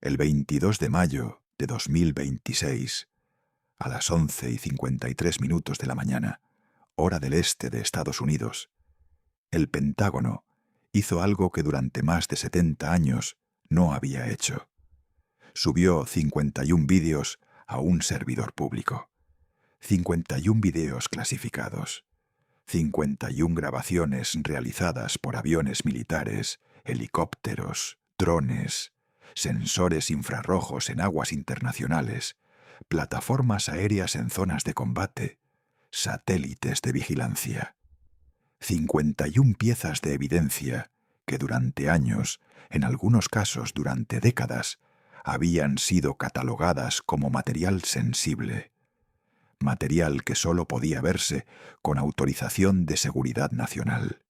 el 22 de mayo de 2026, a las 11:53 de la mañana, hora del este de Estados Unidos, el Pentágono hizo algo que durante más de 70 años no había hecho. Subió 51 vídeos a un servidor público. 51 vídeos clasificados. 51 grabaciones realizadas por aviones militares, helicópteros, drones, sensores infrarrojos en aguas internacionales, plataformas aéreas en zonas de combate, satélites de vigilancia. 51 piezas de evidencia que durante años, en algunos casos durante décadas, habían sido catalogadas como material sensible. Material que solo podía verse con autorización de seguridad nacional.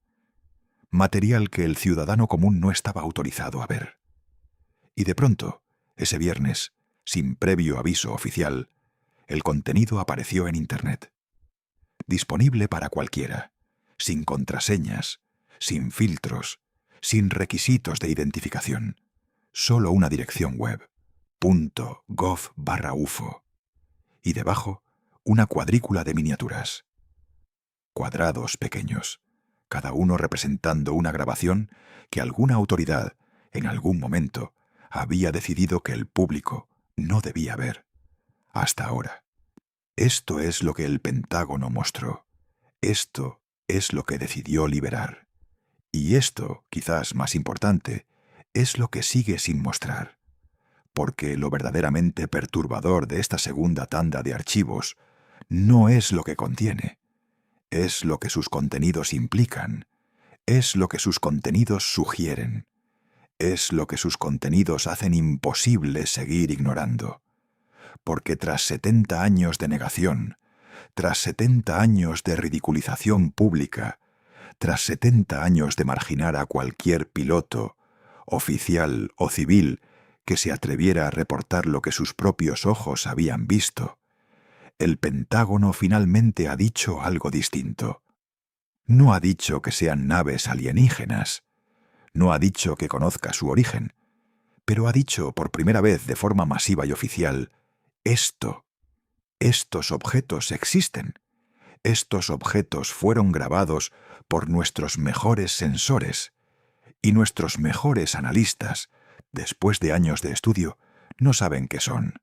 Material que el ciudadano común no estaba autorizado a ver. Y de pronto, ese viernes, sin previo aviso oficial, el contenido apareció en Internet. Disponible para cualquiera, sin contraseñas, sin filtros, sin requisitos de identificación. Solo una dirección web, .gov/UFO. Y debajo, una cuadrícula de miniaturas. Cuadrados pequeños, cada uno representando una grabación que alguna autoridad, en algún momento, había decidido que el público no debía ver. Hasta ahora. Esto es lo que el Pentágono mostró. Esto es lo que decidió liberar. Y esto, quizás más importante, es lo que sigue sin mostrar. Porque lo verdaderamente perturbador de esta segunda tanda de archivos no es lo que contiene, es lo que sus contenidos implican, es lo que sus contenidos sugieren, es lo que sus contenidos hacen imposible seguir ignorando. Porque tras 70 años de negación, tras 70 años de ridiculización pública, tras 70 años de marginar a cualquier piloto, oficial o civil, que se atreviera a reportar lo que sus propios ojos habían visto, el Pentágono finalmente ha dicho algo distinto. No ha dicho que sean naves alienígenas, no ha dicho que conozca su origen, pero ha dicho por primera vez de forma masiva y oficial, estos objetos existen. Estos objetos fueron grabados por nuestros mejores sensores, y nuestros mejores analistas, después de años de estudio, no saben qué son.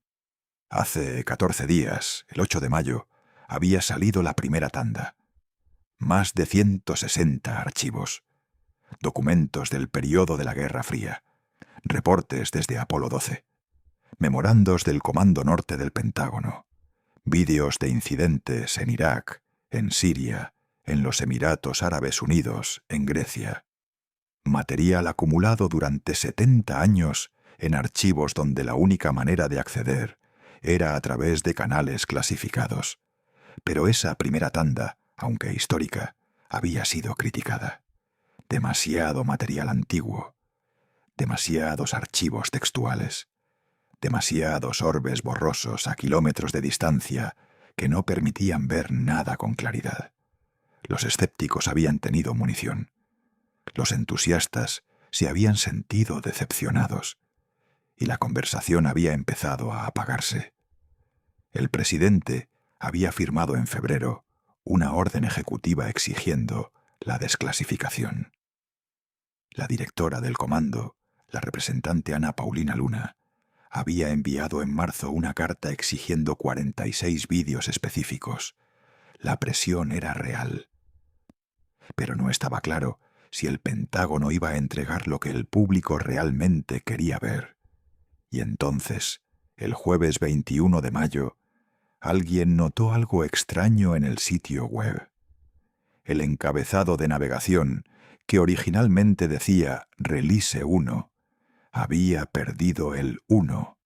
Hace 14 días, el 8 de mayo, había salido la primera tanda. Más de 160 archivos. Documentos del período de la Guerra Fría. Reportes desde Apolo 12. Memorandos del Comando Norte del Pentágono. Vídeos de incidentes en Irak, en Siria, en los Emiratos Árabes Unidos, en Grecia. Material acumulado durante 70 años en archivos donde la única manera de acceder era a través de canales clasificados. Pero esa primera tanda, aunque histórica, había sido criticada. Demasiado material antiguo, demasiados archivos textuales, demasiados orbes borrosos a kilómetros de distancia que no permitían ver nada con claridad. Los escépticos habían tenido munición. Los entusiastas se habían sentido decepcionados y la conversación había empezado a apagarse. El presidente había firmado en febrero una orden ejecutiva exigiendo la desclasificación. La directora del comando, la representante Ana Paulina Luna, había enviado en marzo una carta exigiendo 46 vídeos específicos. La presión era real. Pero no estaba claro si el Pentágono iba a entregar lo que el público realmente quería ver. Y entonces, el jueves 21 de mayo, alguien notó algo extraño en el sitio web. El encabezado de navegación, que originalmente decía Release 1, había perdido el 1,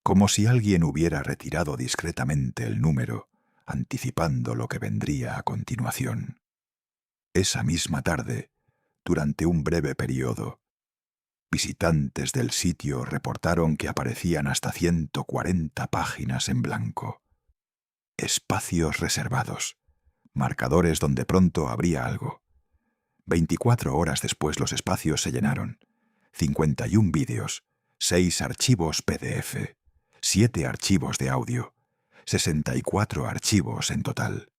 como si alguien hubiera retirado discretamente el número, anticipando lo que vendría a continuación. Esa misma tarde, durante un breve periodo, visitantes del sitio reportaron que aparecían hasta 140 páginas en blanco. Espacios reservados, marcadores donde pronto habría algo. 24 horas después los espacios se llenaron. 51 vídeos, 6 archivos PDF, 7 archivos de audio, 64 archivos en total.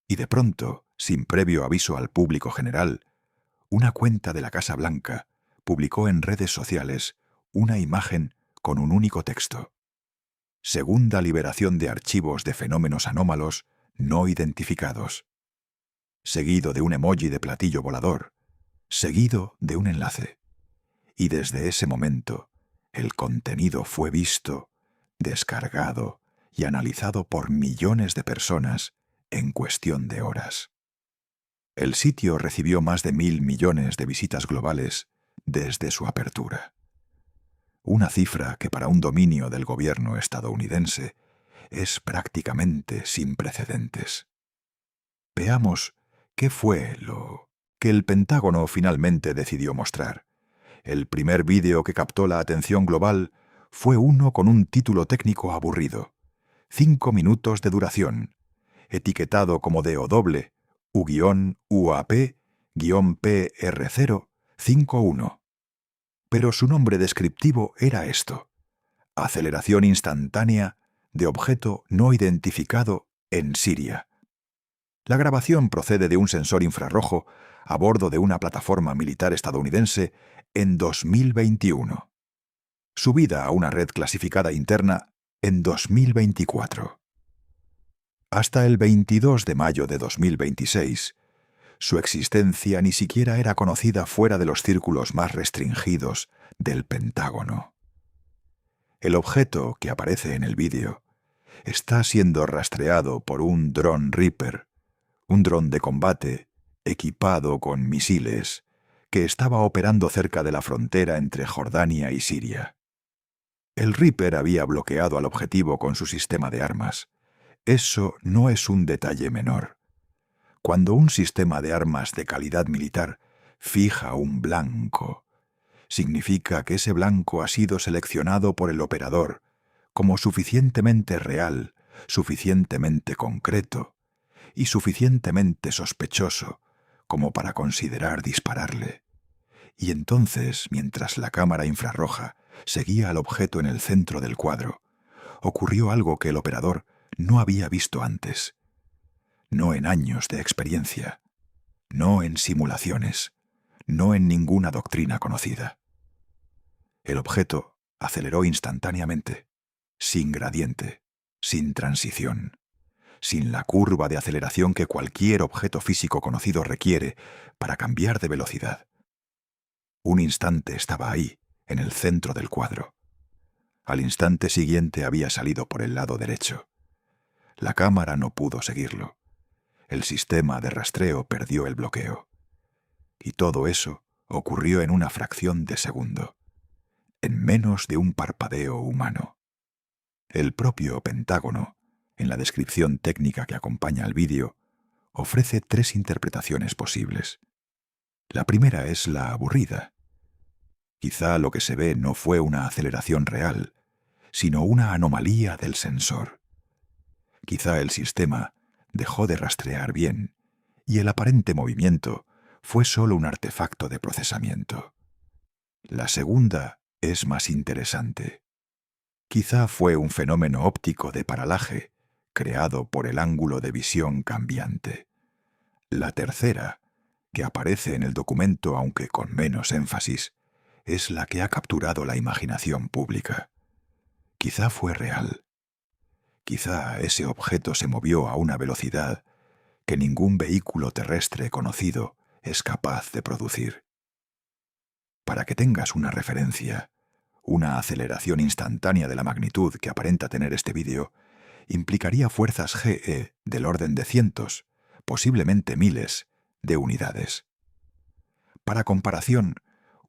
Y de pronto, sin previo aviso al público general, una cuenta de la Casa Blanca publicó en redes sociales una imagen con un único texto: segunda liberación de archivos de fenómenos anómalos no identificados, seguido de un emoji de platillo volador, seguido de un enlace. Y desde ese momento, el contenido fue visto, descargado y analizado por millones de personas en cuestión de horas. El sitio recibió más de 1.000 millones de visitas globales desde su apertura. Una cifra que para un dominio del gobierno estadounidense es prácticamente sin precedentes. Veamos qué fue lo que el Pentágono finalmente decidió mostrar. El primer vídeo que captó la atención global fue uno con un título técnico aburrido: 5 minutos de duración, etiquetado como DOW U-UAP-PR051. Pero su nombre descriptivo era esto: aceleración instantánea de objeto no identificado en Siria. La grabación procede de un sensor infrarrojo a bordo de una plataforma militar estadounidense en 2021, subida a una red clasificada interna en 2024. Hasta el 22 de mayo de 2026, su existencia ni siquiera era conocida fuera de los círculos más restringidos del Pentágono. El objeto que aparece en el vídeo está siendo rastreado por un dron Reaper, un dron de combate equipado con misiles que estaba operando cerca de la frontera entre Jordania y Siria. El Reaper había bloqueado al objetivo con su sistema de armas. Eso no es un detalle menor. Cuando un sistema de armas de calidad militar fija un blanco, significa que ese blanco ha sido seleccionado por el operador como suficientemente real, suficientemente concreto y suficientemente sospechoso como para considerar dispararle. Y entonces, mientras la cámara infrarroja seguía al objeto en el centro del cuadro, ocurrió algo que el operador no había visto antes. No en años de experiencia, no en simulaciones, no en ninguna doctrina conocida. El objeto aceleró instantáneamente, sin gradiente, sin transición, sin la curva de aceleración que cualquier objeto físico conocido requiere para cambiar de velocidad. Un instante estaba ahí, en el centro del cuadro. Al instante siguiente había salido por el lado derecho. La cámara no pudo seguirlo. El sistema de rastreo perdió el bloqueo. Y todo eso ocurrió en una fracción de segundo, en menos de un parpadeo humano. El propio Pentágono, en la descripción técnica que acompaña al vídeo, ofrece 3 interpretaciones posibles. La primera es la aburrida. Quizá lo que se ve no fue una aceleración real, sino una anomalía del sensor. Quizá el sistema dejó de rastrear bien y el aparente movimiento fue solo un artefacto de procesamiento. La segunda es más interesante. Quizá fue un fenómeno óptico de paralaje creado por el ángulo de visión cambiante. La tercera, que aparece en el documento aunque con menos énfasis, es la que ha capturado la imaginación pública. Quizá fue real. Quizá ese objeto se movió a una velocidad que ningún vehículo terrestre conocido es capaz de producir. Para que tengas una referencia, una aceleración instantánea de la magnitud que aparenta tener este vídeo implicaría fuerzas GE del orden de cientos, posiblemente miles, de unidades. Para comparación,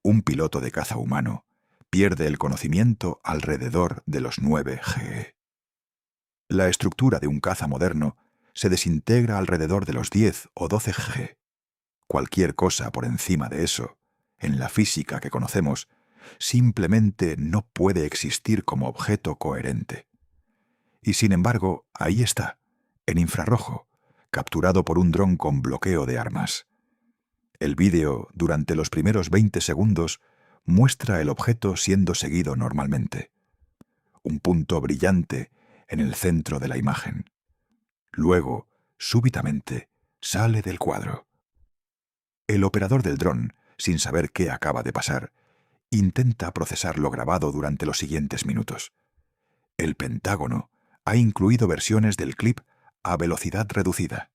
un piloto de caza humano pierde el conocimiento alrededor de los 9 GE. La estructura de un caza moderno se desintegra alrededor de los 10 o 12 G. Cualquier cosa por encima de eso, en la física que conocemos, simplemente no puede existir como objeto coherente. Y sin embargo, ahí está, en infrarrojo, capturado por un dron con bloqueo de armas. El vídeo, durante los primeros 20 segundos, muestra el objeto siendo seguido normalmente. Un punto brillante en el centro de la imagen. Luego, súbitamente, sale del cuadro. El operador del dron, sin saber qué acaba de pasar, intenta procesar lo grabado durante los siguientes minutos. El Pentágono ha incluido versiones del clip a velocidad reducida.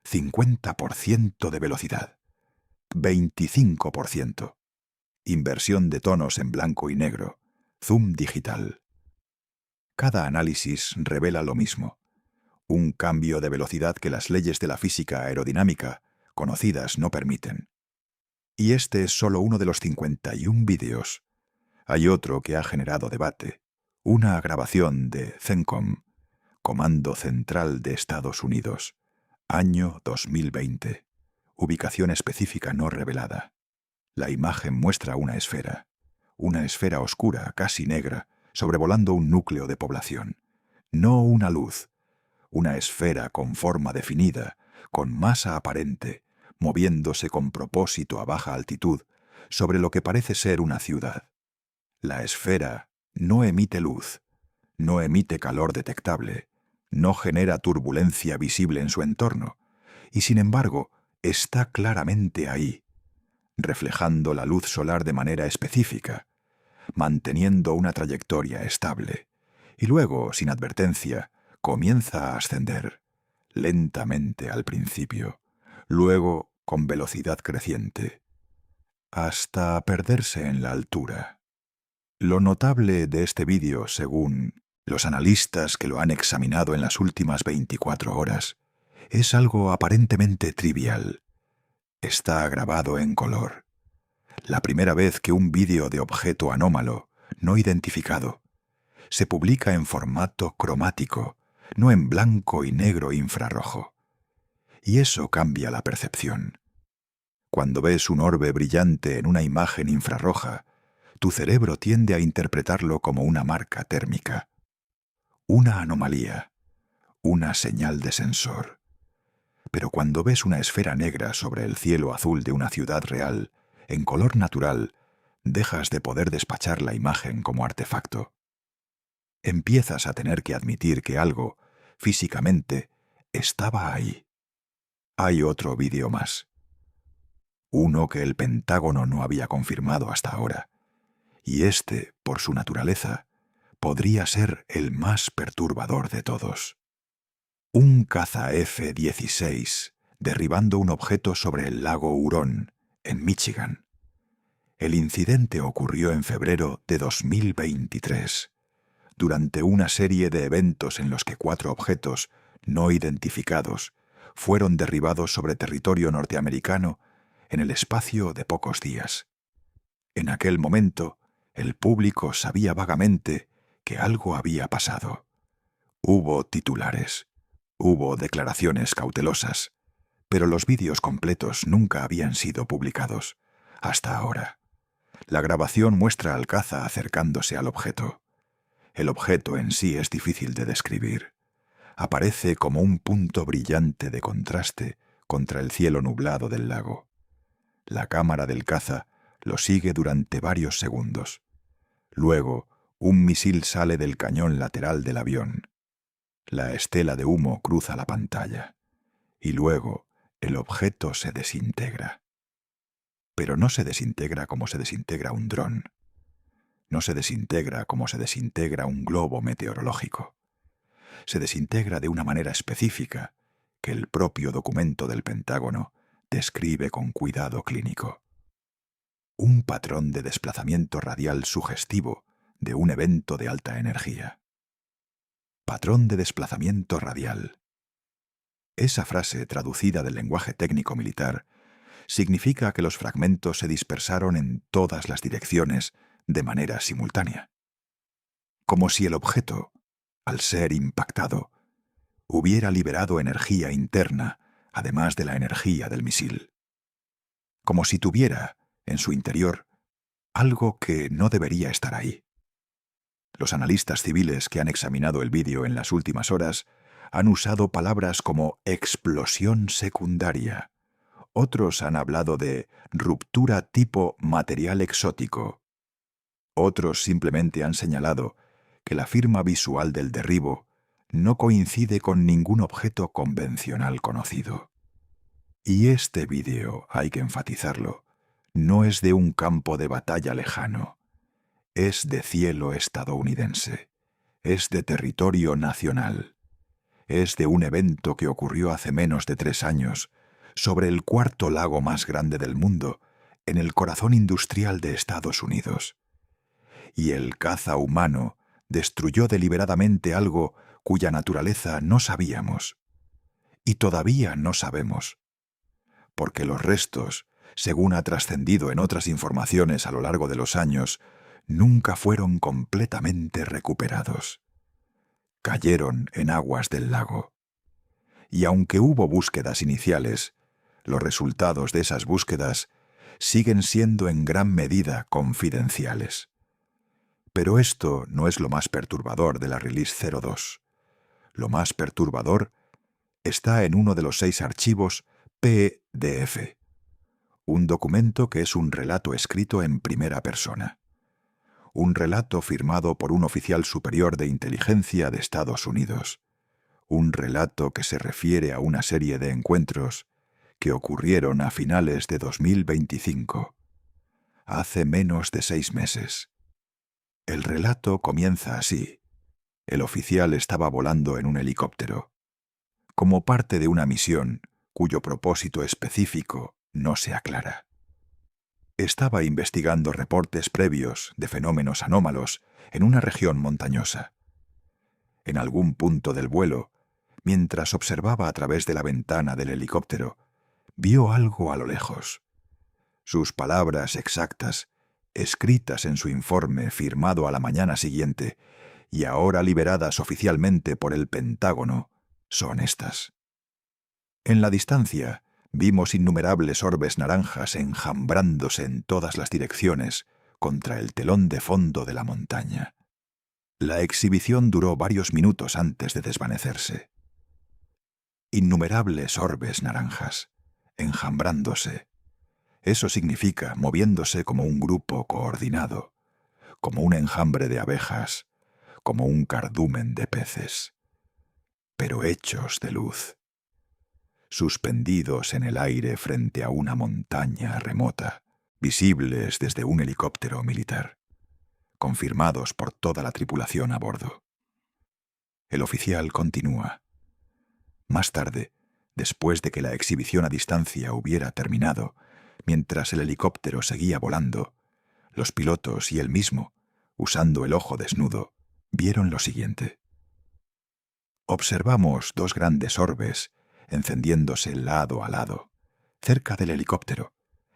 50% de velocidad. 25%. Inversión de tonos en blanco y negro. Zoom digital. Cada análisis revela lo mismo. Un cambio de velocidad que las leyes de la física aerodinámica conocidas no permiten. Y este es solo uno de los 51 vídeos. Hay otro que ha generado debate. Una grabación de CENTCOM, Comando Central de Estados Unidos, año 2020. Ubicación específica no revelada. La imagen muestra una esfera oscura, casi negra, sobrevolando un núcleo de población. No una luz, una esfera con forma definida, con masa aparente, moviéndose con propósito a baja altitud sobre lo que parece ser una ciudad. La esfera no emite luz, no emite calor detectable, no genera turbulencia visible en su entorno, y sin embargo está claramente ahí, reflejando la luz solar de manera específica, manteniendo una trayectoria estable, y luego, sin advertencia, comienza a ascender, lentamente al principio, luego con velocidad creciente, hasta perderse en la altura. Lo notable de este vídeo, según los analistas que lo han examinado en las últimas 24 horas, es algo aparentemente trivial. Está grabado en color. La primera vez que un vídeo de objeto anómalo, no identificado, se publica en formato cromático, no en blanco y negro infrarrojo. Y eso cambia la percepción. Cuando ves un orbe brillante en una imagen infrarroja, tu cerebro tiende a interpretarlo como una marca térmica, una anomalía, una señal de sensor. Pero cuando ves una esfera negra sobre el cielo azul de una ciudad real, en color natural, dejas de poder despachar la imagen como artefacto. Empiezas a tener que admitir que algo, físicamente, estaba ahí. Hay otro vídeo más. Uno que el Pentágono no había confirmado hasta ahora. Y este, por su naturaleza, podría ser el más perturbador de todos. Un caza F-16 derribando un objeto sobre el lago Hurón, en Michigan. El incidente ocurrió en febrero de 2023, durante una serie de eventos en los que 4 objetos no identificados fueron derribados sobre territorio norteamericano en el espacio de pocos días. En aquel momento, el público sabía vagamente que algo había pasado. Hubo titulares, hubo declaraciones cautelosas, pero los vídeos completos nunca habían sido publicados, hasta ahora. La grabación muestra al caza acercándose al objeto. El objeto en sí es difícil de describir. Aparece como un punto brillante de contraste contra el cielo nublado del lago. La cámara del caza lo sigue durante varios segundos. Luego, un misil sale del cañón lateral del avión. La estela de humo cruza la pantalla. Y luego, el objeto se desintegra. Pero no se desintegra como se desintegra un dron. No se desintegra como se desintegra un globo meteorológico. Se desintegra de una manera específica que el propio documento del Pentágono describe con cuidado clínico. Un patrón de desplazamiento radial sugestivo de un evento de alta energía. Patrón de desplazamiento radial. Esa frase, traducida del lenguaje técnico militar, significa que los fragmentos se dispersaron en todas las direcciones de manera simultánea. Como si el objeto, al ser impactado, hubiera liberado energía interna, además de la energía del misil. Como si tuviera, en su interior, algo que no debería estar ahí. Los analistas civiles que han examinado el vídeo en las últimas horas han usado palabras como explosión secundaria Otros han hablado de ruptura tipo material exótico. Otros simplemente han señalado que la firma visual del derribo no coincide con ningún objeto convencional conocido. Y este vídeo, hay que enfatizarlo, no es de un campo de batalla lejano, es de cielo estadounidense, es de territorio nacional, es de un evento que ocurrió hace menos de 3 años, sobre el cuarto lago más grande del mundo, en el corazón industrial de Estados Unidos. Y el caza humano destruyó deliberadamente algo cuya naturaleza no sabíamos. Y todavía no sabemos. Porque los restos, según ha trascendido en otras informaciones a lo largo de los años, nunca fueron completamente recuperados. Cayeron en aguas del lago. Y aunque hubo búsquedas iniciales, los resultados de esas búsquedas siguen siendo en gran medida confidenciales. Pero esto no es lo más perturbador de la Release 02. Lo más perturbador está en uno de los 6 archivos PDF, un documento que es un relato escrito en primera persona. Un relato firmado por un oficial superior de inteligencia de Estados Unidos. Un relato que se refiere a una serie de encuentros que ocurrieron a finales de 2025, hace menos de 6 meses. El relato comienza así. El oficial estaba volando en un helicóptero, como parte de una misión cuyo propósito específico no se aclara. Estaba investigando reportes previos de fenómenos anómalos en una región montañosa. En algún punto del vuelo, mientras observaba a través de la ventana del helicóptero, vio algo a lo lejos. Sus palabras exactas, escritas en su informe firmado a la mañana siguiente y ahora liberadas oficialmente por el Pentágono, son estas. En la distancia, vimos innumerables orbes naranjas enjambrándose en todas las direcciones contra el telón de fondo de la montaña. La exhibición duró varios minutos antes de desvanecerse. Innumerables orbes naranjas, enjambrándose. Eso significa moviéndose como un grupo coordinado, como un enjambre de abejas, como un cardumen de peces, pero hechos de luz, suspendidos en el aire frente a una montaña remota, visibles desde un helicóptero militar, confirmados por toda la tripulación a bordo. El oficial continúa. Más tarde, después de que la exhibición a distancia hubiera terminado, mientras el helicóptero seguía volando, los pilotos y él mismo, usando el ojo desnudo, vieron lo siguiente. Observamos 2 grandes orbes encendiéndose lado a lado, cerca del helicóptero,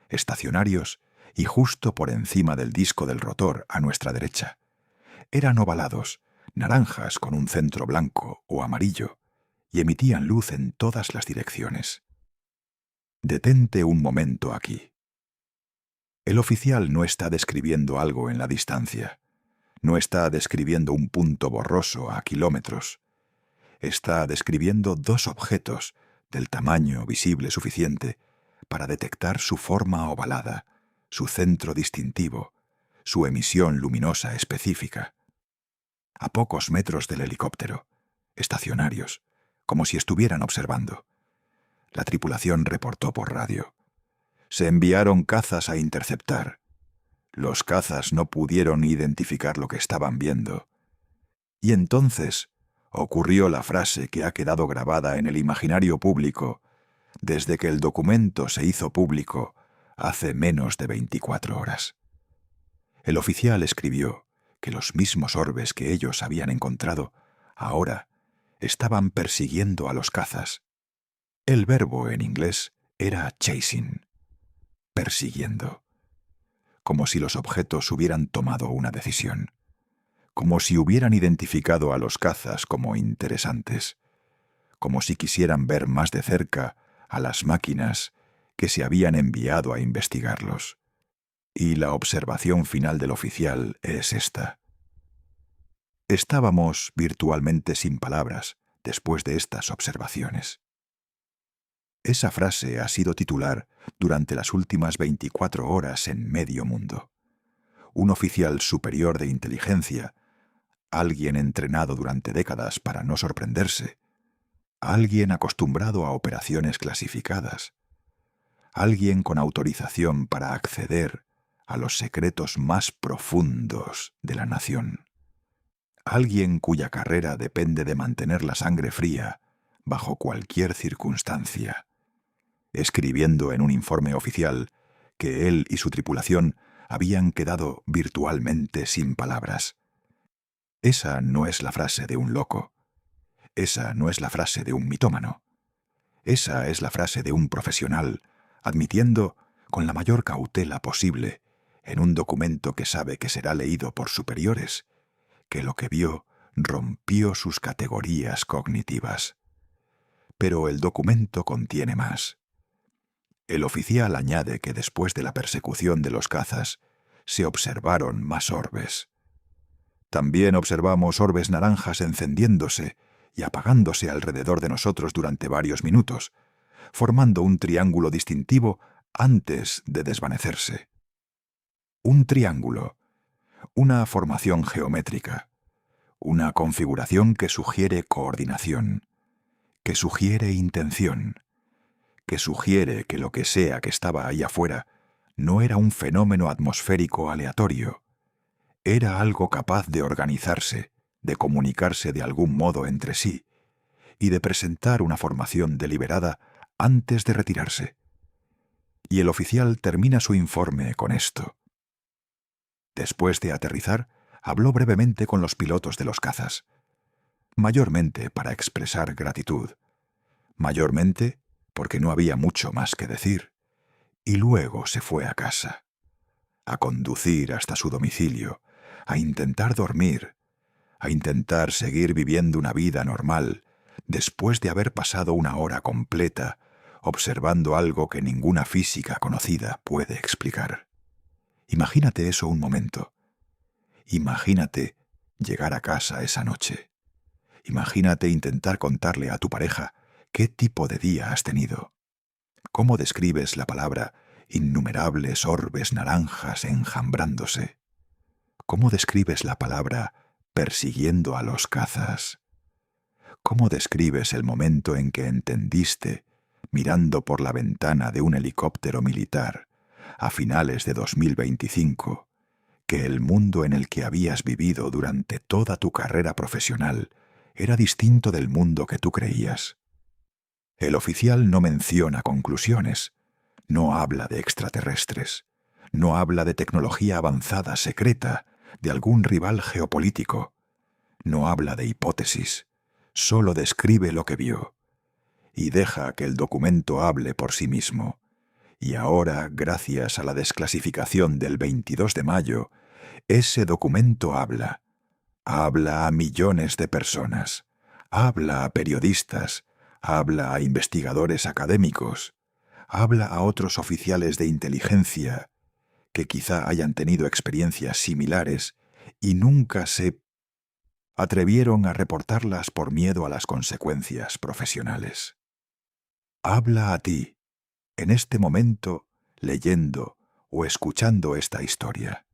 estacionarios y justo por encima del disco del rotor a nuestra derecha. Eran ovalados, naranjas con un centro blanco o amarillo, y emitían luz en todas las direcciones. Detente un momento aquí. El oficial no está describiendo algo en la distancia. No está describiendo un punto borroso a kilómetros. Está describiendo 2 objetos del tamaño visible suficiente para detectar su forma ovalada, su centro distintivo, su emisión luminosa específica. A pocos metros del helicóptero, estacionarios, como si estuvieran observando. La tripulación reportó por radio. Se enviaron cazas a interceptar. Los cazas no pudieron identificar lo que estaban viendo. Y entonces ocurrió la frase que ha quedado grabada en el imaginario público desde que el documento se hizo público hace menos de 24 horas. El oficial escribió que los mismos orbes que ellos habían encontrado ahora estaban persiguiendo a los cazas. El verbo en inglés era chasing, persiguiendo, como si los objetos hubieran tomado una decisión, como si hubieran identificado a los cazas como interesantes, como si quisieran ver más de cerca a las máquinas que se habían enviado a investigarlos. Y la observación final del oficial es esta. Estábamos virtualmente sin palabras después de estas observaciones. Esa frase ha sido titular durante las últimas 24 horas en medio mundo. Un oficial superior de inteligencia, alguien entrenado durante décadas para no sorprenderse, alguien acostumbrado a operaciones clasificadas, alguien con autorización para acceder a los secretos más profundos de la nación, alguien cuya carrera depende de mantener la sangre fría bajo cualquier circunstancia, escribiendo en un informe oficial que él y su tripulación habían quedado virtualmente sin palabras. Esa no es la frase de un loco. Esa no es la frase de un mitómano. Esa es la frase de un profesional, admitiendo, con la mayor cautela posible, en un documento que sabe que será leído por superiores, que lo que vio rompió sus categorías cognitivas. Pero el documento contiene más. El oficial añade que después de la persecución de los cazas, se observaron más orbes. También observamos orbes naranjas encendiéndose y apagándose alrededor de nosotros durante varios minutos, formando un triángulo distintivo antes de desvanecerse. Un triángulo, una formación geométrica, una configuración que sugiere coordinación, que sugiere intención, que sugiere que lo que sea que estaba ahí afuera no era un fenómeno atmosférico aleatorio, era algo capaz de organizarse, de comunicarse de algún modo entre sí y de presentar una formación deliberada antes de retirarse. Y el oficial termina su informe con esto. Después de aterrizar, habló brevemente con los pilotos de los cazas, mayormente para expresar gratitud, mayormente porque no había mucho más que decir, y luego se fue a casa, a conducir hasta su domicilio, a intentar dormir, a intentar seguir viviendo una vida normal después de haber pasado una hora completa observando algo que ninguna física conocida puede explicar. Imagínate eso un momento. Imagínate llegar a casa esa noche. Imagínate intentar contarle a tu pareja qué tipo de día has tenido. ¿Cómo describes la palabra innumerables orbes naranjas enjambrándose? ¿Cómo describes la palabra persiguiendo a los cazas? ¿Cómo describes el momento en que entendiste, mirando por la ventana de un helicóptero militar, a finales de 2025, que el mundo en el que habías vivido durante toda tu carrera profesional era distinto del mundo que tú creías? El oficial no menciona conclusiones, no habla de extraterrestres, no habla de tecnología avanzada secreta, de algún rival geopolítico, no habla de hipótesis, solo describe lo que vio, y deja que el documento hable por sí mismo. Y ahora, gracias a la desclasificación del 22 de mayo, ese documento habla a millones de personas, habla a periodistas, habla a investigadores académicos, habla a otros oficiales de inteligencia que quizá hayan tenido experiencias similares y nunca se atrevieron a reportarlas por miedo a las consecuencias profesionales. Habla a ti, en este momento, leyendo o escuchando esta historia.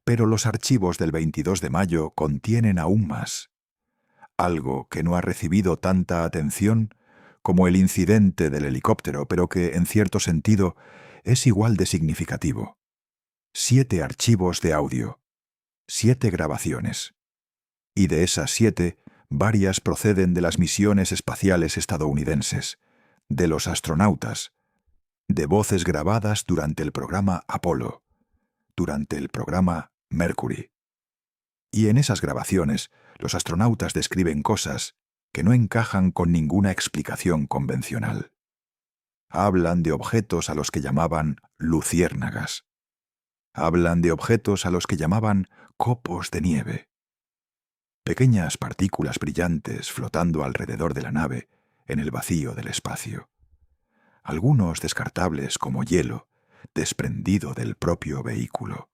Pero los archivos del 22 de mayo contienen aún más, algo que no ha recibido tanta atención como el incidente del helicóptero, pero que, en cierto sentido, es igual de significativo. 7 archivos de audio, 7 grabaciones. Y de esas 7, varias proceden de las misiones espaciales estadounidenses, de los astronautas, de voces grabadas durante el programa Apolo, durante el programa Mercury. Y en esas grabaciones, los astronautas describen cosas que no encajan con ninguna explicación convencional. Hablan de objetos a los que llamaban luciérnagas. Hablan de objetos a los que llamaban copos de nieve. Pequeñas partículas brillantes flotando alrededor de la nave en el vacío del espacio. Algunos descartables como hielo, desprendido del propio vehículo.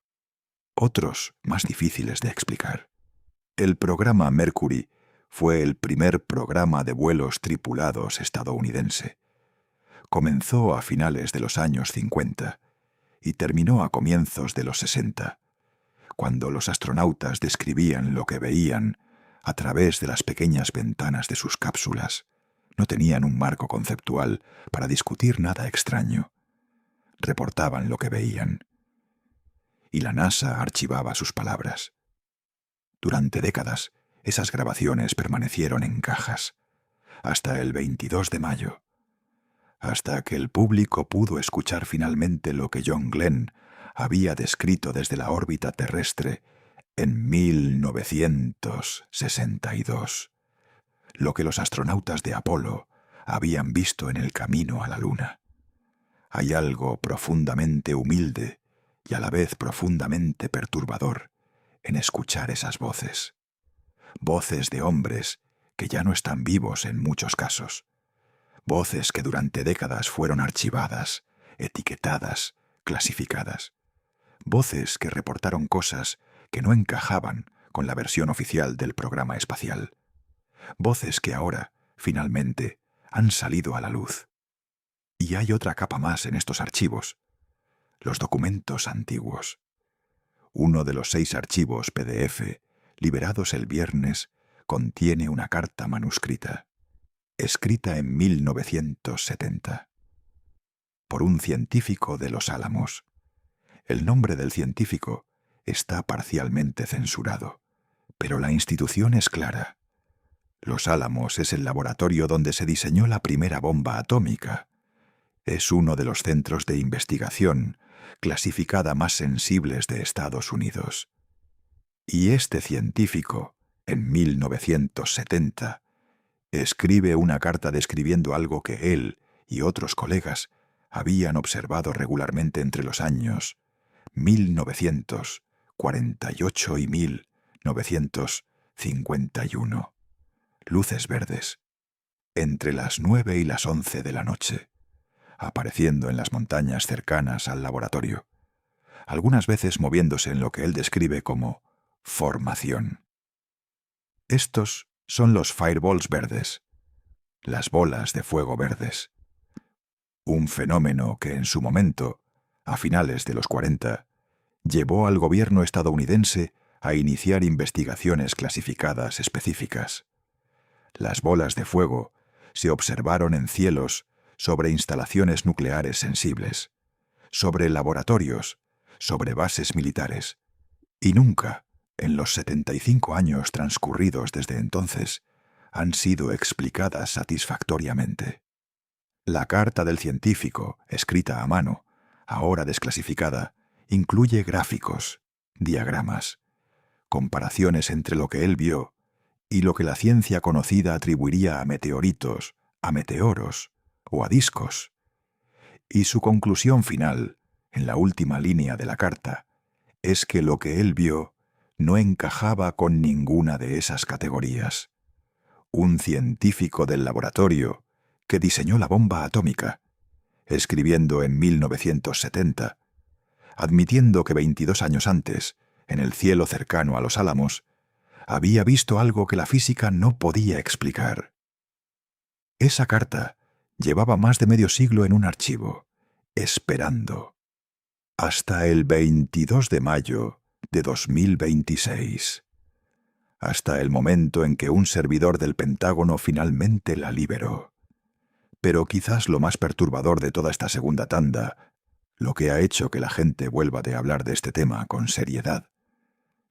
Otros más difíciles de explicar. El programa Mercury fue el primer programa de vuelos tripulados estadounidense. comenzó a finales de los años 50 y terminó a comienzos de los 60, cuando los astronautas describían lo que veían a través de las pequeñas ventanas de sus cápsulas. No tenían un marco conceptual para discutir nada extraño. Reportaban lo que veían. Y la NASA archivaba sus palabras. Durante décadas, esas grabaciones permanecieron en cajas, hasta el 22 de mayo, hasta que el público pudo escuchar finalmente lo que John Glenn había descrito desde la órbita terrestre en 1962, lo que los astronautas de Apolo habían visto en el camino a la Luna. Hay algo profundamente humilde y a la vez profundamente perturbador en escuchar esas voces. Voces de hombres que ya no están vivos en muchos casos. Voces que durante décadas fueron archivadas, etiquetadas, clasificadas. Voces que reportaron cosas que no encajaban con la versión oficial del programa espacial. Voces que ahora, finalmente, han salido a la luz. Y hay otra capa más en estos archivos: los documentos antiguos. Uno de los 6 archivos PDF, liberados el viernes, contiene una carta manuscrita, escrita en 1970, por un científico de Los Álamos. El nombre del científico está parcialmente censurado, pero la institución es clara. Los Álamos es el laboratorio donde se diseñó la primera bomba atómica. Es uno de los centros de investigación clasificada más sensibles de Estados Unidos. Y este científico, en 1970, escribe una carta describiendo algo que él y otros colegas habían observado regularmente entre los años 1948 y 1951. Luces verdes, entre las 9 y las 11 de la noche, apareciendo en las montañas cercanas al laboratorio, algunas veces moviéndose en lo que él describe como formación. Estos son los fireballs verdes, las bolas de fuego verdes. Un fenómeno que en su momento, a finales de los 40, llevó al gobierno estadounidense a iniciar investigaciones clasificadas específicas. Las bolas de fuego se observaron en cielos sobre instalaciones nucleares sensibles, sobre laboratorios, sobre bases militares, y nunca, en los 75 años transcurridos desde entonces, han sido explicadas satisfactoriamente. La carta del científico, escrita a mano, ahora desclasificada, incluye gráficos, diagramas, comparaciones entre lo que él vio y lo que la ciencia conocida atribuiría a meteoritos, a meteoros o a discos. Y su conclusión final, en la última línea de la carta, es que lo que él vio no encajaba con ninguna de esas categorías. Un científico del laboratorio que diseñó la bomba atómica, escribiendo en 1970, admitiendo que 22 años antes, en el cielo cercano a Los Álamos, había visto algo que la física no podía explicar. Esa carta llevaba más de medio siglo en un archivo, esperando, hasta el 22 de mayo de 2026, hasta el momento en que un servidor del Pentágono finalmente la liberó. Pero quizás lo más perturbador de toda esta segunda tanda, lo que ha hecho que la gente vuelva a hablar de este tema con seriedad,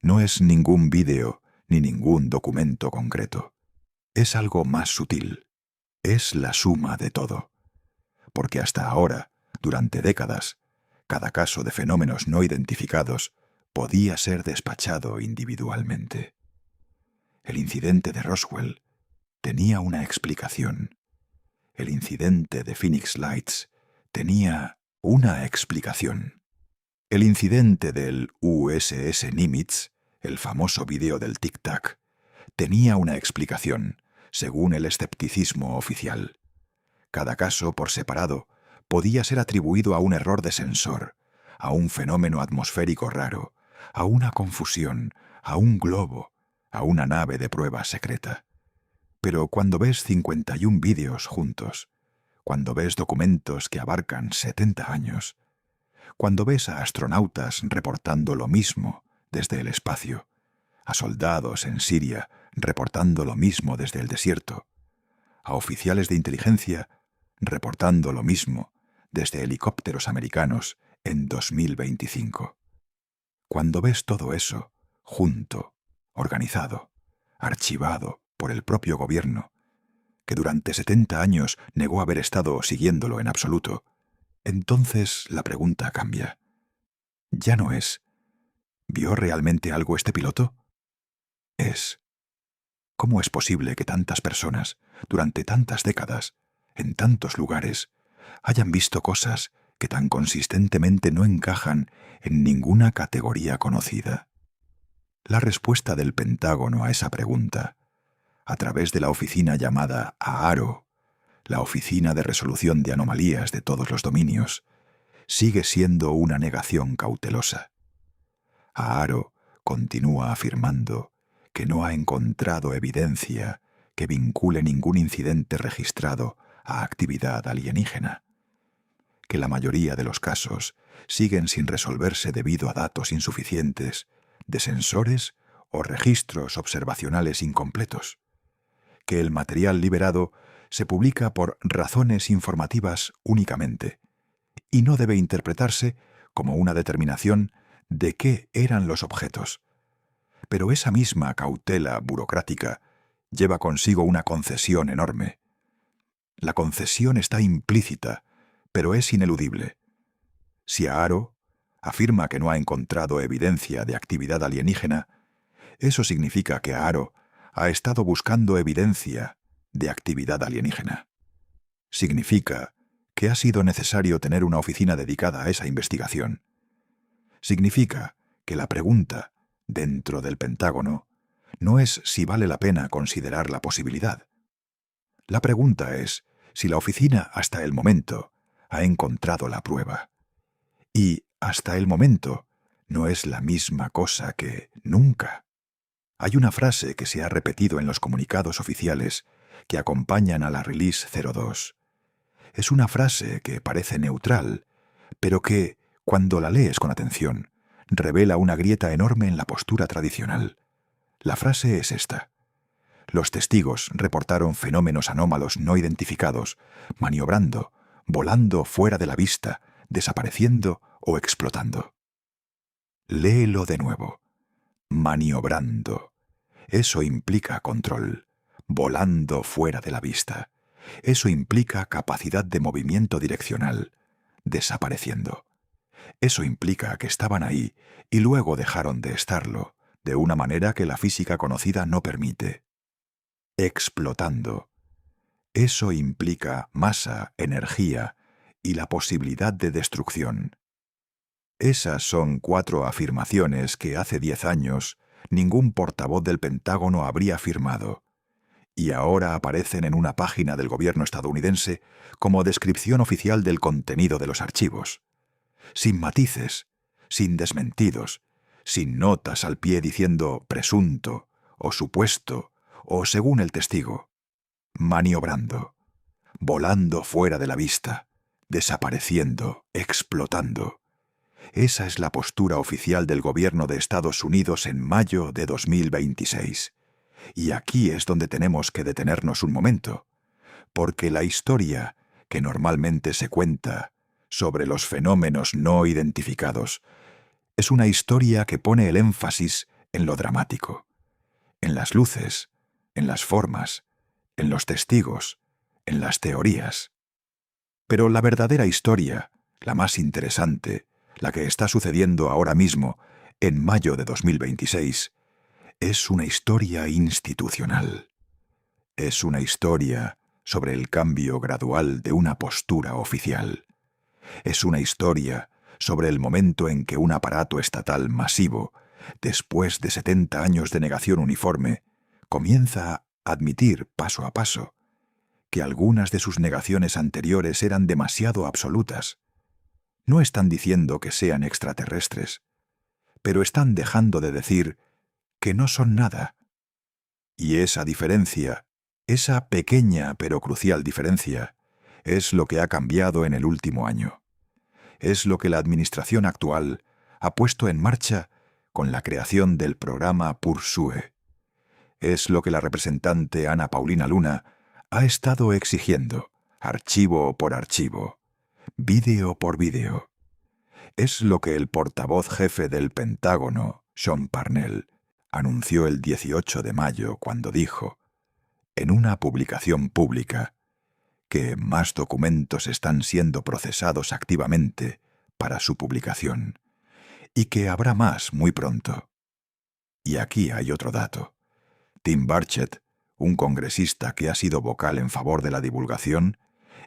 no es ningún vídeo ni ningún documento concreto. Es algo más sutil. Es la suma de todo. Porque hasta ahora, durante décadas, cada caso de fenómenos no identificados podía ser despachado individualmente. El incidente de Roswell tenía una explicación. El incidente de Phoenix Lights tenía una explicación. El incidente del USS Nimitz, el famoso video del tic-tac, tenía una explicación, según el escepticismo oficial. Cada caso, por separado, podía ser atribuido a un error de sensor, a un fenómeno atmosférico raro, a una confusión, a un globo, a una nave de prueba secreta. Pero cuando ves 51 vídeos juntos, cuando ves documentos que abarcan 70 años, cuando ves a astronautas reportando lo mismo desde el espacio, a soldados en Siria reportando lo mismo desde el desierto, a oficiales de inteligencia reportando lo mismo desde helicópteros americanos en 2025. Cuando ves todo eso junto, organizado, archivado por el propio gobierno, que durante 70 años negó haber estado siguiéndolo en absoluto, entonces la pregunta cambia. Ya no es, ¿vio realmente algo este piloto? Es, ¿cómo es posible que tantas personas, durante tantas décadas, en tantos lugares, hayan visto cosas que tan consistentemente no encajan en ninguna categoría conocida? La respuesta del Pentágono a esa pregunta, a través de la oficina llamada AARO, la Oficina de Resolución de Anomalías de todos los dominios, sigue siendo una negación cautelosa. AARO continúa afirmando que no ha encontrado evidencia que vincule ningún incidente registrado a actividad alienígena, que la mayoría de los casos siguen sin resolverse debido a datos insuficientes de sensores o registros observacionales incompletos, que el material liberado se publica por razones informativas únicamente y no debe interpretarse como una determinación de qué eran los objetos. Pero esa misma cautela burocrática lleva consigo una concesión enorme. La concesión está implícita, pero es ineludible. Si AARO afirma que no ha encontrado evidencia de actividad alienígena, eso significa que AARO ha estado buscando evidencia de actividad alienígena. Significa que ha sido necesario tener una oficina dedicada a esa investigación. Significa que la pregunta, dentro del Pentágono, no es si vale la pena considerar la posibilidad. La pregunta es si la oficina hasta el momento ha encontrado la prueba. Y hasta el momento no es la misma cosa que nunca. Hay una frase que se ha repetido en los comunicados oficiales que acompañan a la Release 02. Es una frase que parece neutral, pero que, cuando la lees con atención, revela una grieta enorme en la postura tradicional. La frase es esta. Los testigos reportaron fenómenos anómalos no identificados, maniobrando, volando fuera de la vista, desapareciendo o explotando. Léelo de nuevo. Maniobrando. Eso implica control. Volando fuera de la vista. Eso implica capacidad de movimiento direccional. Desapareciendo. Eso implica que estaban ahí y luego dejaron de estarlo, de una manera que la física conocida no permite. Explotando. Eso implica masa, energía y la posibilidad de destrucción. Esas son 4 afirmaciones que hace 10 años ningún portavoz del Pentágono habría afirmado, y ahora aparecen en una página del gobierno estadounidense como descripción oficial del contenido de los archivos. Sin matices, sin desmentidos, sin notas al pie diciendo presunto, o supuesto, o según el testigo. Maniobrando, volando fuera de la vista, desapareciendo, explotando. Esa es la postura oficial del gobierno de Estados Unidos en mayo de 2026. Y aquí es donde tenemos que detenernos un momento, porque la historia que normalmente se cuenta sobre los fenómenos no identificados es una historia que pone el énfasis en lo dramático, en las luces, en las formas, en los testigos, en las teorías. Pero la verdadera historia, la más interesante, la que está sucediendo ahora mismo, en mayo de 2026, es una historia institucional. Es una historia sobre el cambio gradual de una postura oficial. Es una historia sobre el momento en que un aparato estatal masivo, después de 70 años de negación uniforme, comienza a admitir paso a paso que algunas de sus negaciones anteriores eran demasiado absolutas. No están diciendo que sean extraterrestres, pero están dejando de decir que no son nada. Y esa diferencia, esa pequeña pero crucial diferencia, Es lo que ha cambiado en el último año. Es lo que la administración actual ha puesto en marcha con la creación del programa Pursue. Es lo que la representante Ana Paulina Luna ha estado exigiendo, archivo por archivo, vídeo por vídeo. Es lo que el portavoz jefe del Pentágono, Sean Parnell, anunció el 18 de mayo cuando dijo, en una publicación pública, que más documentos están siendo procesados activamente para su publicación y que habrá más muy pronto. Y aquí hay otro dato. Tim Burchett, un congresista que ha sido vocal en favor de la divulgación,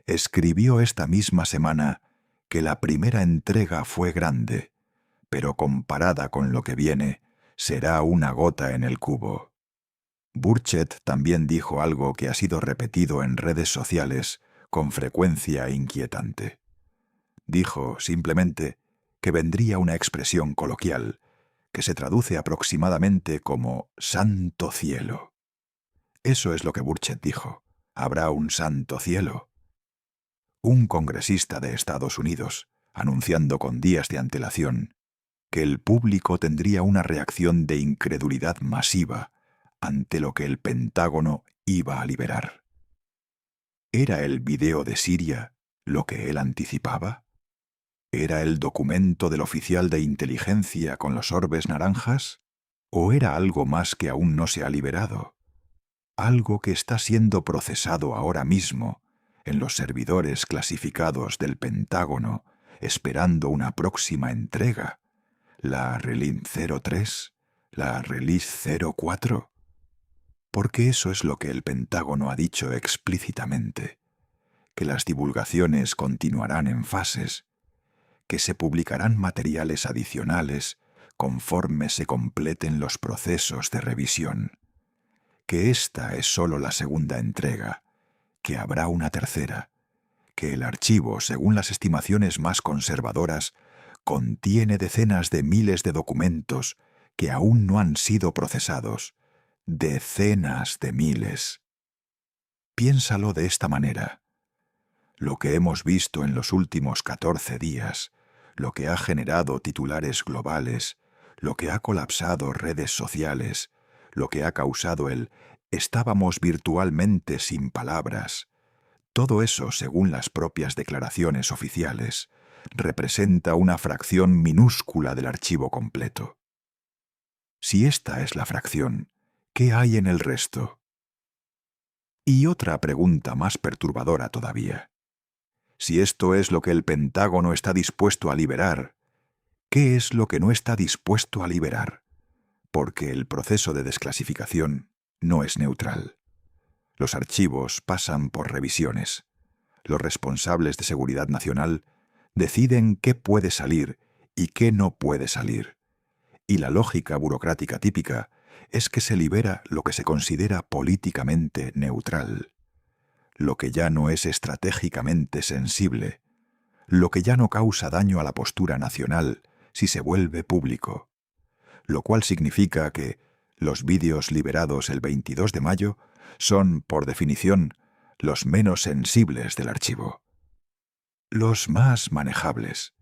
escribió esta misma semana que la primera entrega fue grande, pero comparada con lo que viene, será una gota en el cubo. Burchett también dijo algo que ha sido repetido en redes sociales con frecuencia inquietante. Dijo simplemente que vendría una expresión coloquial que se traduce aproximadamente como «santo cielo». Eso es lo que Burchett dijo. ¿Habrá un santo cielo? Un congresista de Estados Unidos, anunciando con días de antelación que el público tendría una reacción de incredulidad masiva ante lo que el Pentágono iba a liberar. ¿Era el video de Siria lo que él anticipaba? ¿Era el documento del oficial de inteligencia con los orbes naranjas? ¿O era algo más que aún no se ha liberado? Algo que está siendo procesado ahora mismo en los servidores clasificados del Pentágono, esperando una próxima entrega, la Release 03, la Release 04. Porque eso es lo que el Pentágono ha dicho explícitamente, que las divulgaciones continuarán en fases, que se publicarán materiales adicionales conforme se completen los procesos de revisión, que esta es solo la segunda entrega, que habrá una tercera, que el archivo, según las estimaciones más conservadoras, contiene decenas de miles de documentos que aún no han sido procesados, decenas de miles. Piénsalo de esta manera. Lo que hemos visto en los últimos 14 días, lo que ha generado titulares globales, lo que ha colapsado redes sociales, lo que ha causado el «estábamos virtualmente sin palabras», todo eso, según las propias declaraciones oficiales, representa una fracción minúscula del archivo completo. Si esta es la fracción, ¿qué hay en el resto? Y otra pregunta más perturbadora todavía. Si esto es lo que el Pentágono está dispuesto a liberar, ¿qué es lo que no está dispuesto a liberar? Porque el proceso de desclasificación no es neutral. Los archivos pasan por revisiones. Los responsables de seguridad nacional deciden qué puede salir y qué no puede salir. Y la lógica burocrática típica es que se libera lo que se considera políticamente neutral, lo que ya no es estratégicamente sensible, lo que ya no causa daño a la postura nacional si se vuelve público, lo cual significa que los vídeos liberados el 22 de mayo son, por definición, los menos sensibles del archivo, los más manejables,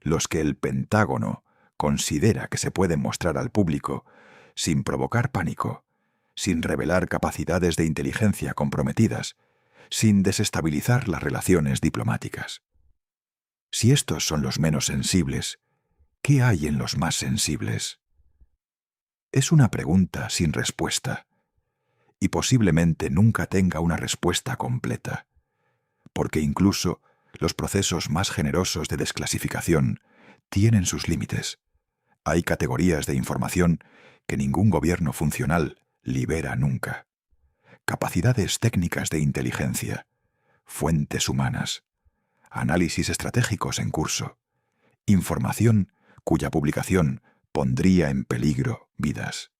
los que el Pentágono considera que se pueden mostrar al público sin provocar pánico, sin revelar capacidades de inteligencia comprometidas, sin desestabilizar las relaciones diplomáticas. Si estos son los menos sensibles, ¿qué hay en los más sensibles? Es una pregunta sin respuesta, y posiblemente nunca tenga una respuesta completa, porque incluso los procesos más generosos de desclasificación tienen sus límites. Hay categorías de información que ningún gobierno funcional libera nunca. Capacidades técnicas de inteligencia, fuentes humanas, análisis estratégicos en curso, información cuya publicación pondría en peligro vidas.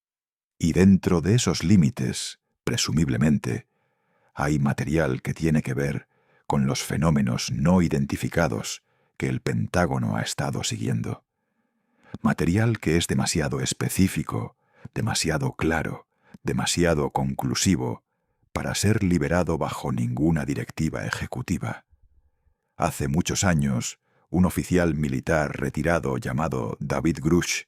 Y dentro de esos límites, presumiblemente, hay material que tiene que ver con los fenómenos no identificados que el Pentágono ha estado siguiendo. Material que es demasiado específico, demasiado claro, demasiado conclusivo para ser liberado bajo ninguna directiva ejecutiva. Hace muchos años, un oficial militar retirado llamado David Grush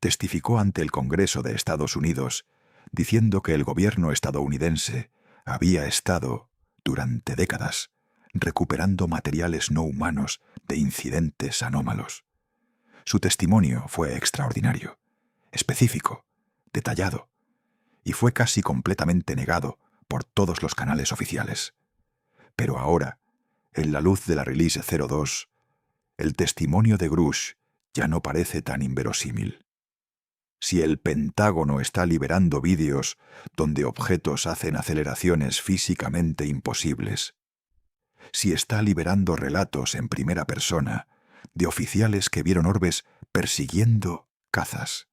testificó ante el Congreso de Estados Unidos diciendo que el gobierno estadounidense había estado, durante décadas, recuperando materiales no humanos de incidentes anómalos. Su testimonio fue extraordinario, específico, detallado, y fue casi completamente negado por todos los canales oficiales. Pero ahora, en la luz de la Release 02, el testimonio de Grush ya no parece tan inverosímil. Si el Pentágono está liberando vídeos donde objetos hacen aceleraciones físicamente imposibles, si está liberando relatos en primera persona de oficiales que vieron orbes persiguiendo cazas,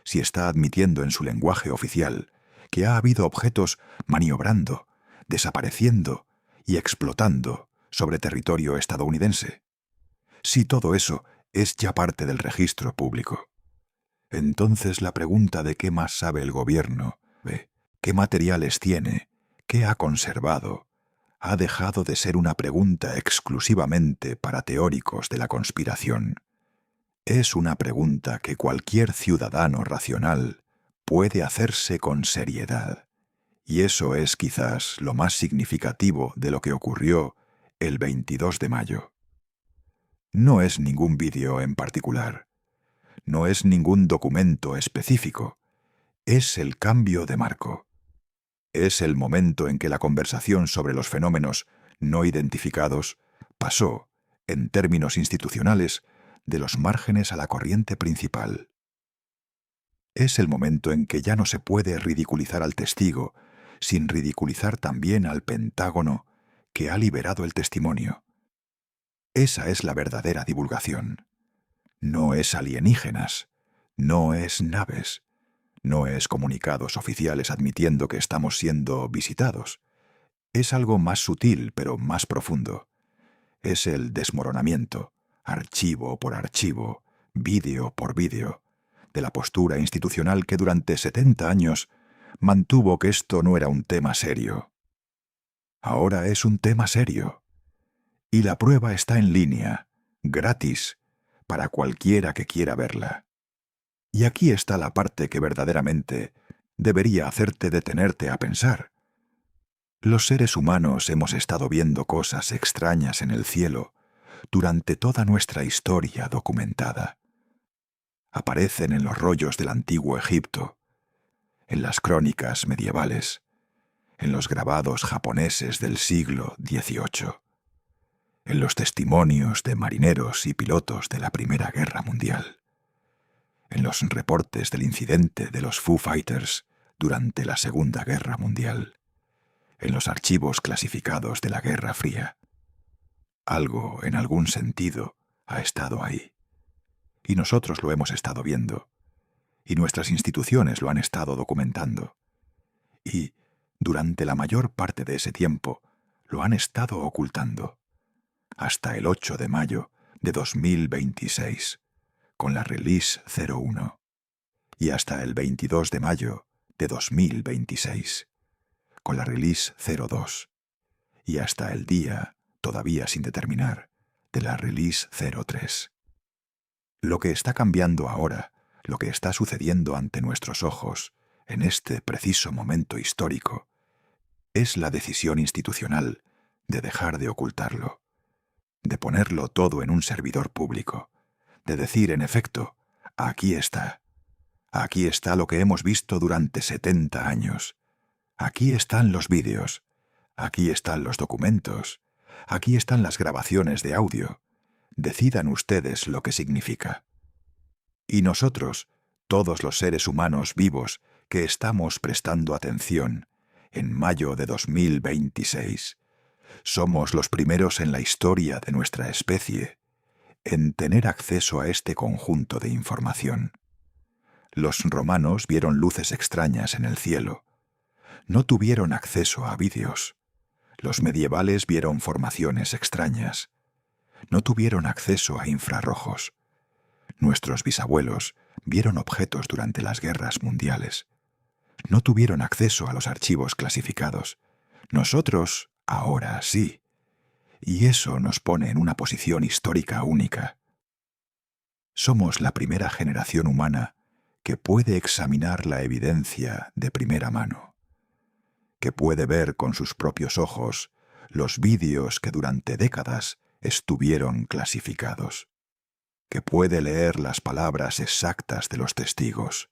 si está admitiendo en su lenguaje oficial que ha habido objetos maniobrando, desapareciendo y explotando sobre territorio estadounidense, si todo eso es ya parte del registro público, entonces la pregunta de qué más sabe el gobierno, qué materiales tiene, qué ha conservado, ha dejado de ser una pregunta exclusivamente para teóricos de la conspiración. Es una pregunta que cualquier ciudadano racional puede hacerse con seriedad. Y eso es quizás lo más significativo de lo que ocurrió el 22 de mayo. No es ningún vídeo en particular. No es ningún documento específico. Es el cambio de marco. Es el momento en que la conversación sobre los fenómenos no identificados pasó, en términos institucionales, de los márgenes a la corriente principal. Es el momento en que ya no se puede ridiculizar al testigo sin ridiculizar también al Pentágono que ha liberado el testimonio. Esa es la verdadera divulgación. No es alienígenas, no es naves, no es comunicados oficiales admitiendo que estamos siendo visitados. Es algo más sutil pero más profundo. Es el desmoronamiento, archivo por archivo, vídeo por vídeo, de la postura institucional que durante 70 años mantuvo que esto no era un tema serio. Ahora es un tema serio. Y la prueba está en línea, gratis, para cualquiera que quiera verla. Y aquí está la parte que verdaderamente debería hacerte detenerte a pensar. Los seres humanos hemos estado viendo cosas extrañas en el cielo durante toda nuestra historia documentada. Aparecen en los rollos del antiguo Egipto, en las crónicas medievales, en los grabados japoneses del siglo XVIII, en los testimonios de marineros y pilotos de la Primera Guerra Mundial, en los reportes del incidente de los Foo Fighters durante la Segunda Guerra Mundial, en los archivos clasificados de la Guerra Fría. Algo, en algún sentido, ha estado ahí. Y nosotros lo hemos estado viendo. Y nuestras instituciones lo han estado documentando. Y, durante la mayor parte de ese tiempo, lo han estado ocultando. Hasta el 8 de mayo de 2026, con la Release 01. Y hasta el 22 de mayo de 2026, con la Release 02. Y hasta el día, todavía sin determinar, de la Release 03. Lo que está cambiando ahora, lo que está sucediendo ante nuestros ojos, en este preciso momento histórico, es la decisión institucional de dejar de ocultarlo, de ponerlo todo en un servidor público, de decir, en efecto, aquí está lo que hemos visto durante 70 años, aquí están los vídeos, aquí están los documentos, aquí están las grabaciones de audio, decidan ustedes lo que significa. Y nosotros, todos los seres humanos vivos que estamos prestando atención, en mayo de 2026, somos los primeros en la historia de nuestra especie en tener acceso a este conjunto de información. Los romanos vieron luces extrañas en el cielo. No tuvieron acceso a vídeos. Los medievales vieron formaciones extrañas. No tuvieron acceso a infrarrojos. Nuestros bisabuelos vieron objetos durante las guerras mundiales. no tuvieron acceso a los archivos clasificados. Nosotros, ahora sí. Y eso nos pone en una posición histórica única. Somos la primera generación humana que puede examinar la evidencia de primera mano, que puede ver con sus propios ojos los vídeos que durante décadas estuvieron clasificados, que puede leer las palabras exactas de los testigos,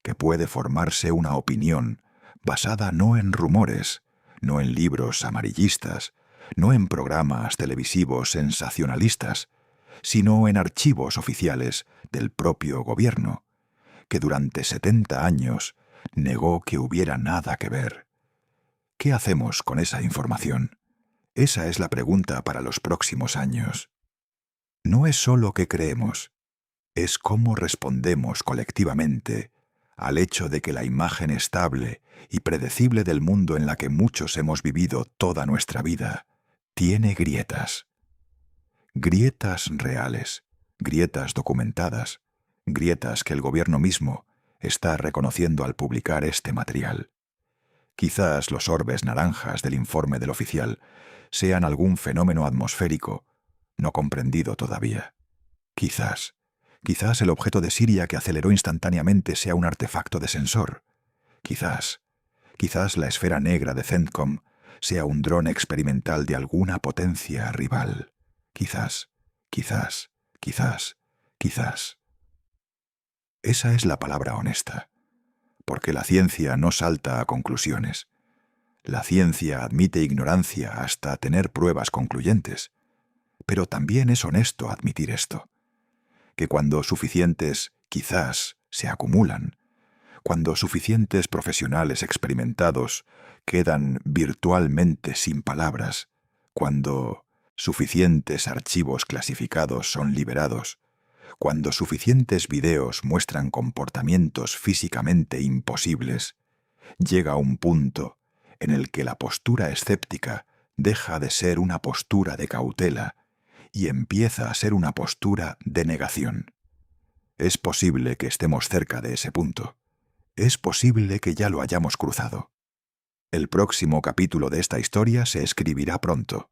que puede formarse una opinión basada no en rumores, no en libros amarillistas, no en programas televisivos sensacionalistas, sino en archivos oficiales del propio gobierno, que durante 70 años negó que hubiera nada que ver. ¿Qué hacemos con esa información? Esa es la pregunta para los próximos años. No es solo qué creemos, es cómo respondemos colectivamente al hecho de que la imagen estable y predecible del mundo en la que muchos hemos vivido toda nuestra vida tiene grietas. Grietas reales, grietas documentadas, grietas que el gobierno mismo está reconociendo al publicar este material. Quizás los orbes naranjas del informe del oficial sean algún fenómeno atmosférico no comprendido todavía. Quizás el objeto de Siria que aceleró instantáneamente sea un artefacto de sensor. Quizás la esfera negra de CENTCOM sea un dron experimental de alguna potencia rival. Quizás. Esa es la palabra honesta, porque la ciencia no salta a conclusiones. La ciencia admite ignorancia hasta tener pruebas concluyentes, pero también es honesto admitir esto, que cuando suficientes quizás se acumulan, cuando suficientes profesionales experimentados quedan virtualmente sin palabras, cuando suficientes archivos clasificados son liberados, cuando suficientes videos muestran comportamientos físicamente imposibles, llega un punto en el que la postura escéptica deja de ser una postura de cautela y empieza a ser una postura de negación. Es posible que estemos cerca de ese punto. Es posible que ya lo hayamos cruzado. El próximo capítulo de esta historia se escribirá pronto.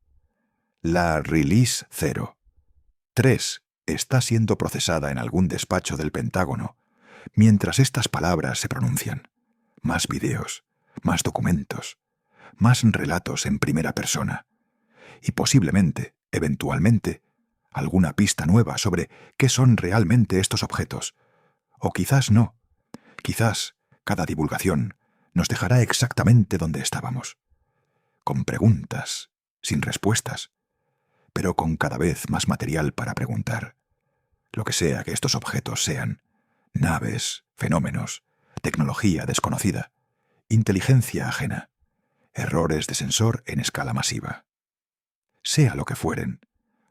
La Release 0. 3 está siendo procesada en algún despacho del Pentágono mientras estas palabras se pronuncian. Más videos, más documentos, más relatos en primera persona. Y posiblemente, eventualmente, alguna pista nueva sobre qué son realmente estos objetos. O quizás no. Quizás cada divulgación nos dejará exactamente donde estábamos. Con preguntas, sin respuestas, pero con cada vez más material para preguntar. Lo que sea que estos objetos sean: naves, fenómenos, tecnología desconocida, inteligencia ajena, errores de sensor en escala masiva. Sea lo que fueren,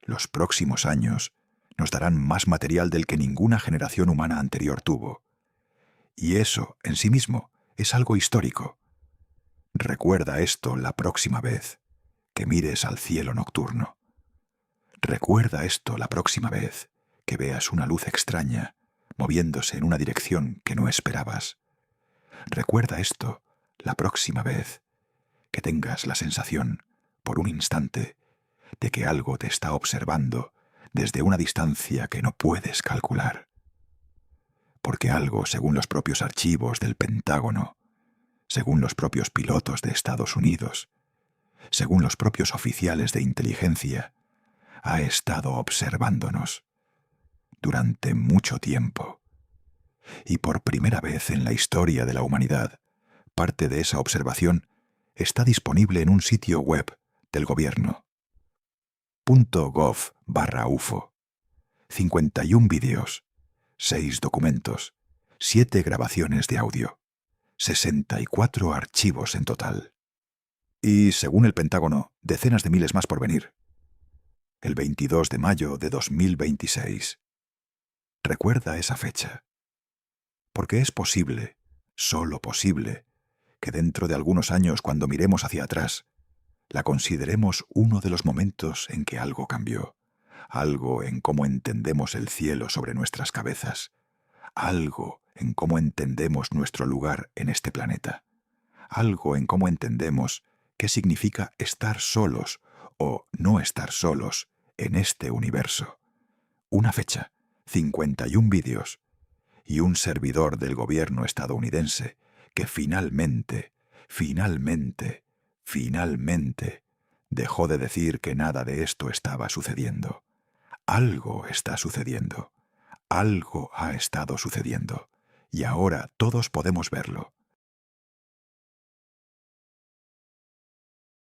los próximos años nos darán más material del que ninguna generación humana anterior tuvo. Y eso, en sí mismo, es algo histórico. Recuerda esto la próxima vez que mires al cielo nocturno. Recuerda esto la próxima vez que veas una luz extraña moviéndose en una dirección que no esperabas. Recuerda esto la próxima vez que tengas la sensación, por un instante, de que algo te está observando desde una distancia que no puedes calcular. Porque algo, según los propios archivos del Pentágono, según los propios pilotos de Estados Unidos, según los propios oficiales de inteligencia, ha estado observándonos durante mucho tiempo. Y por primera vez en la historia de la humanidad, parte de esa observación está disponible en un sitio web del gobierno. .gov/UFO. 51 vídeos, 6 documentos, 7 grabaciones de audio, 64 archivos en total. Y, según el Pentágono, decenas de miles más por venir. El 22 de mayo de 2026. Recuerda esa fecha. Porque es posible, solo posible, que dentro de algunos años, cuando miremos hacia atrás, la consideremos uno de los momentos en que algo cambió, algo en cómo entendemos el cielo sobre nuestras cabezas, algo en cómo entendemos nuestro lugar en este planeta, algo en cómo entendemos qué significa estar solos o no estar solos en este universo. Una fecha, 51 vídeos y un servidor del gobierno estadounidense que finalmente dejó de decir que nada de esto estaba sucediendo. Algo está sucediendo. Algo ha estado sucediendo. Y ahora todos podemos verlo.